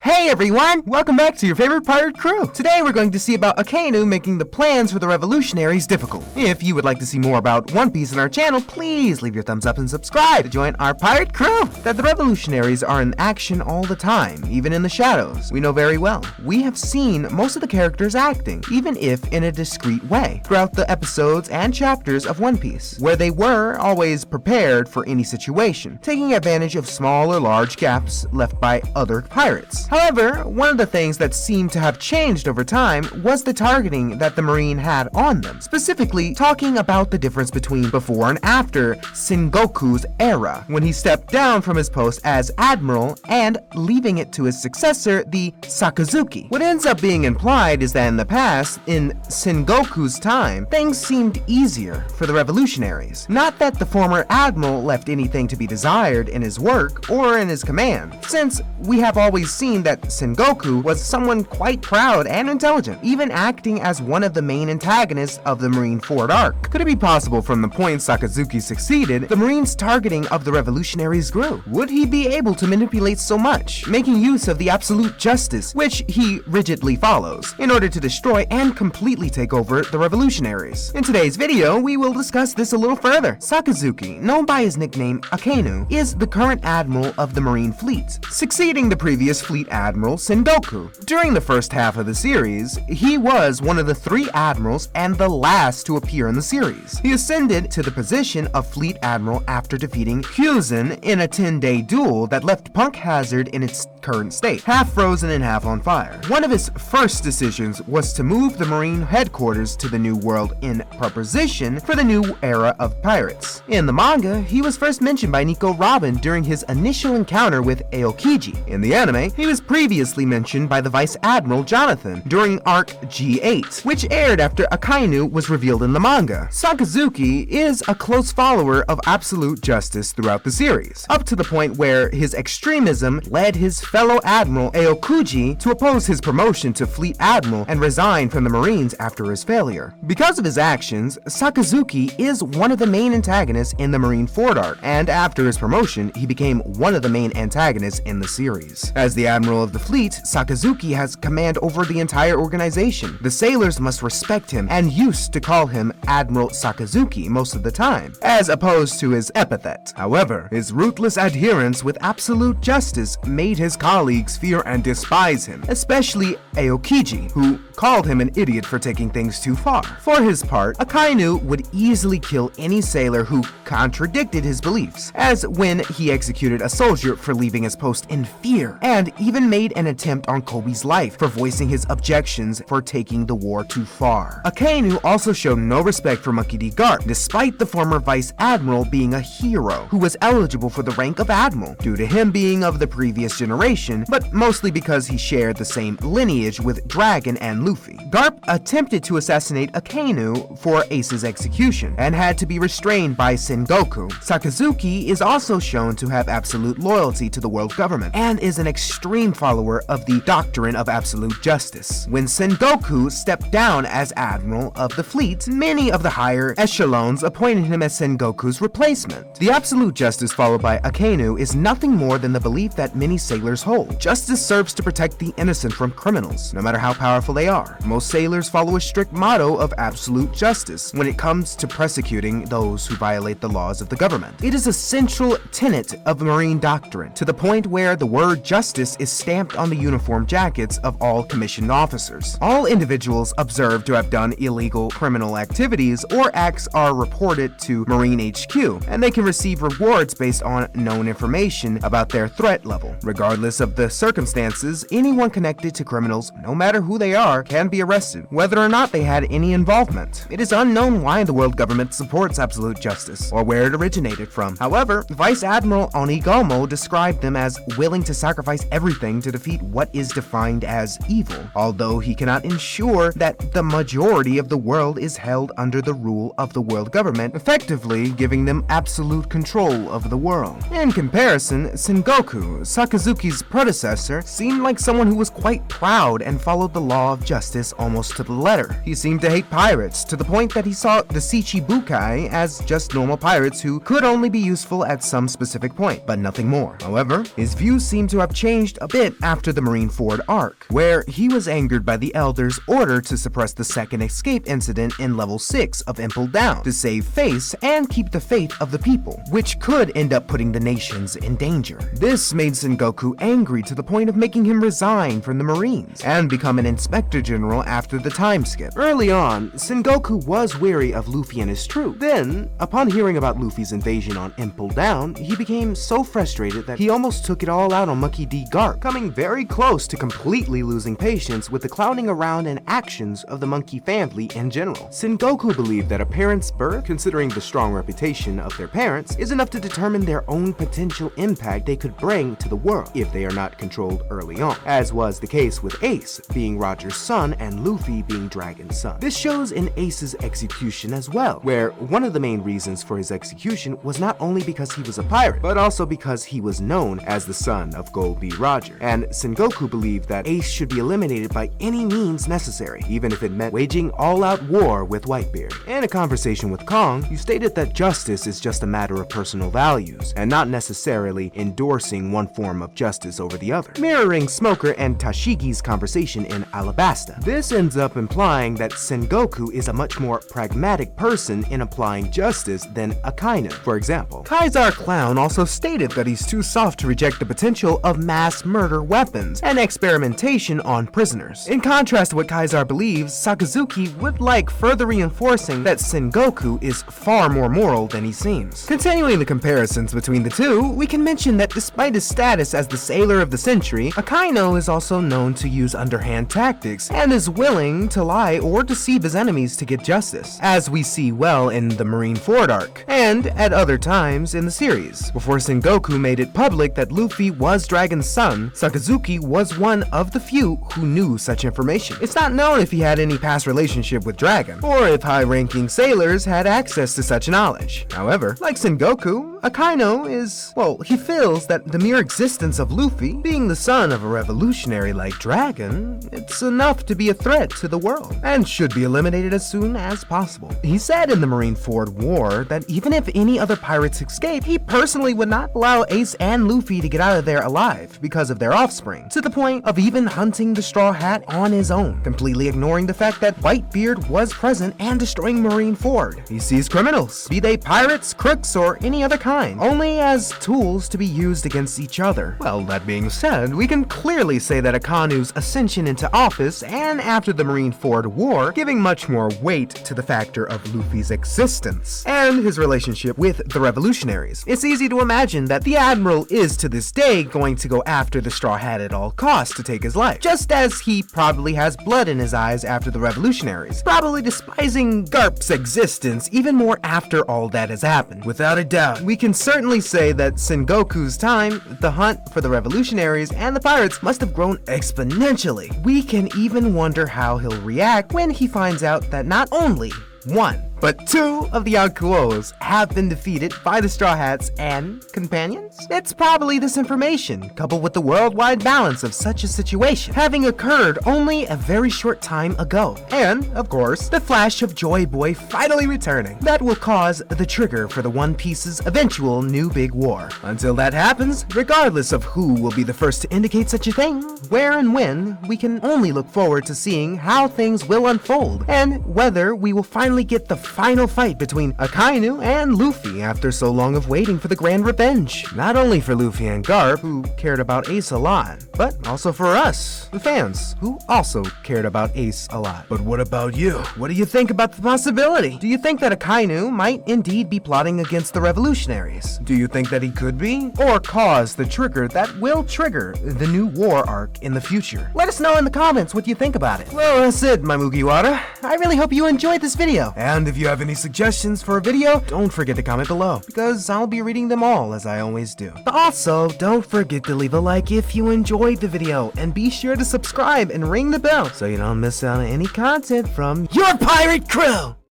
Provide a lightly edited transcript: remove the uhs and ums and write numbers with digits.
Hey everyone! Welcome back to your favorite pirate crew! Today we're going to see about Akainu making the plans for the revolutionaries difficult. If you would like to see more about One Piece on our channel, please leave your thumbs up and subscribe to join our pirate crew! That the revolutionaries are in action all the time, even in the shadows, we know very well. We have seen most of the characters acting, even if in a discreet way, throughout the episodes and chapters of One Piece, where they were always prepared for any situation, taking advantage of small or large gaps left by other pirates. However, one of the things that seemed to have changed over time was the targeting that the Marine had on them, specifically talking about the difference between before and after Sengoku's era, when he stepped down from his post as Admiral and leaving it to his successor, the Sakazuki. What ends up being implied is that in the past, in Sengoku's time, things seemed easier for the revolutionaries. Not that the former Admiral left anything to be desired in his work or in his command, since we have always seen that Sengoku was someone quite proud and intelligent, even acting as one of the main antagonists of the Marineford arc. Could it be possible from the point Sakazuki succeeded, the Marine's targeting of the revolutionaries grew? Would he be able to manipulate so much, making use of the absolute justice, which he rigidly follows, in order to destroy and completely take over the revolutionaries? In today's video, we will discuss this a little further. Sakazuki, known by his nickname Akainu, is the current admiral of the Marine fleet, succeeding the previous fleet admiral Sengoku. During the first half of the series, he was one of the 3 admirals and the last to appear in the series. He ascended to the position of fleet admiral after defeating Hyuzen in a 10-day duel that left Punk Hazard in its current state, half frozen and half on fire. One of his first decisions was to move the Marine headquarters to the New World in preparation for the new era of pirates. In the manga, he was first mentioned by Nico Robin during his initial encounter with Aokiji. In the anime, he was previously mentioned by the Vice Admiral Jonathan during Arc G8, which aired after Akainu was revealed in the manga. Sakazuki is a close follower of absolute justice throughout the series, up to the point where his extremism led his fellow Admiral Aokiji to oppose his promotion to Fleet Admiral and resign from the Marines after his failure. Because of his actions, Sakazuki is one of the main antagonists in the Marineford arc, and after his promotion, he became one of the main antagonists in the series. As the Admiral of the fleet, Sakazuki has command over the entire organization. The sailors must respect him and used to call him Admiral Sakazuki most of the time, as opposed to his epithet. However, his ruthless adherence with absolute justice made his colleagues fear and despise him, especially Aokiji, who called him an idiot for taking things too far. For his part, Akainu would easily kill any sailor who contradicted his beliefs, as when he executed a soldier for leaving his post in fear, and even made an attempt on Kobe's life for voicing his objections for taking the war too far. Akainu also showed no respect for Monkey D. Garp, despite the former Vice Admiral being a hero who was eligible for the rank of Admiral, due to him being of the previous generation, but mostly because he shared the same lineage with Dragon and Luffy. Garp attempted to assassinate Akainu for Ace's execution, and had to be restrained by Sengoku. Sakazuki is also shown to have absolute loyalty to the world government, and is an extreme follower of the doctrine of absolute justice. When Sengoku stepped down as Admiral of the fleet, many of the higher echelons appointed him as Sengoku's replacement. The absolute justice followed by Akainu is nothing more than the belief that many sailors hold. Justice serves to protect the innocent from criminals, no matter how powerful they are. Most sailors follow a strict motto of absolute justice when it comes to prosecuting those who violate the laws of the government. It is a central tenet of Marine doctrine, to the point where the word justice is stamped on the uniform jackets of all commissioned officers. All individuals observed to have done illegal criminal activities or acts are reported to Marine HQ, and they can receive rewards based on known information about their threat level. Regardless of the circumstances, anyone connected to criminals, no matter who they are, can be arrested, whether or not they had any involvement. It is unknown why the world government supports absolute justice, or where it originated from. However, Vice Admiral Onigomo described them as willing to sacrifice everything to defeat what is defined as evil, although he cannot ensure that the majority of the world is held under the rule of the world government, effectively giving them absolute control of the world. In comparison, Sengoku, Sakazuki's predecessor, seemed like someone who was quite proud and followed the law of justice almost to the letter. He seemed to hate pirates, to the point that he saw the Shichibukai as just normal pirates who could only be useful at some specific point, but nothing more. However, his views seem to have changed bit after the Marineford arc, where he was angered by the Elder's order to suppress the second escape incident in level 6 of Impel Down to save face and keep the faith of the people, which could end up putting the nations in danger. This made Sengoku angry to the point of making him resign from the Marines and become an Inspector General after the time skip. Early on, Sengoku was wary of Luffy and his troop. Then, upon hearing about Luffy's invasion on Impel Down, he became so frustrated that he almost took it all out on Monkey D. Garp, coming very close to completely losing patience with the clowning around and actions of the monkey family in general. Sengoku believed that a parent's birth, considering the strong reputation of their parents, is enough to determine their own potential impact they could bring to the world if they are not controlled early on, as was the case with Ace being Roger's son and Luffy being Dragon's son. This shows in Ace's execution as well, where one of the main reasons for his execution was not only because he was a pirate, but also because he was known as the son of Gold Leaf Roger, and Sengoku believed that Ace should be eliminated by any means necessary, even if it meant waging all-out war with Whitebeard. In a conversation with Kong, he stated that justice is just a matter of personal values, and not necessarily endorsing one form of justice over the other, mirroring Smoker and Tashigi's conversation in Alabasta. This ends up implying that Sengoku is a much more pragmatic person in applying justice than Akainu, for example. Kaisar Clown also stated that he's too soft to reject the potential of mass murder weapons and experimentation on prisoners. In contrast to what Kaisar believes, Sakazuki would like further reinforcing that Sengoku is far more moral than he seems. Continuing the comparisons between the two, we can mention that despite his status as the sailor of the century, Akainu is also known to use underhand tactics and is willing to lie or deceive his enemies to get justice, as we see well in the Marineford arc, and at other times in the series. Before Sengoku made it public that Luffy was Dragon's son, Sakazuki was one of the few who knew such information. It's not known if he had any past relationship with Dragon, or if high-ranking sailors had access to such knowledge. However, like Sengoku, Akainu is, well, he feels that the mere existence of Luffy, being the son of a revolutionary like Dragon, it's enough to be a threat to the world, and should be eliminated as soon as possible. He said in the Marineford War that even if any other pirates escape, he personally would not allow Ace and Luffy to get out of there alive because of their offspring, to the point of even hunting the Straw Hat on his own, completely ignoring the fact that Whitebeard was present and destroying Marineford. He sees criminals, be they pirates, crooks, or any other kind, only as tools to be used against each other. Well, that being said, we can clearly say that Akainu's ascension into office and after the Marineford War, giving much more weight to the factor of Luffy's existence and his relationship with the revolutionaries. It's easy to imagine that the Admiral is to this day going to go after the Straw Hat at all costs to take his life, just as he probably has blood in his eyes after the revolutionaries, probably despising Garp's existence even more after all that has happened. Without a doubt, we can certainly say that Sengoku's time, the hunt for the revolutionaries and the pirates must have grown exponentially. We can even wonder how he'll react when he finds out that not only one, but two of the Yonkuos have been defeated by the Straw Hats and companions? It's probably this information, coupled with the worldwide balance of such a situation, having occurred only a very short time ago. And, of course, the flash of Joy Boy finally returning. That will cause the trigger for the One Piece's eventual new big war. Until that happens, regardless of who will be the first to indicate such a thing, where and when, we can only look forward to seeing how things will unfold, and whether we will finally get the final fight between Akainu and Luffy after so long of waiting for the grand revenge. Not only for Luffy and Garp, who cared about Ace a lot, but also for us, the fans, who also cared about Ace a lot. But what about you? What do you think about the possibility? Do you think that Akainu might indeed be plotting against the revolutionaries? Do you think that he could be? Or cause the trigger that will trigger the new war arc in the future? Let us know in the comments what you think about it. Well, that's it, my Mugiwara. I really hope you enjoyed this video. And if you have any suggestions for a video, don't forget to comment below, because I'll be reading them all as I always do. But also, don't forget to leave a like if you enjoyed the video, and be sure to subscribe and ring the bell so you don't miss out on any content from your pirate crew!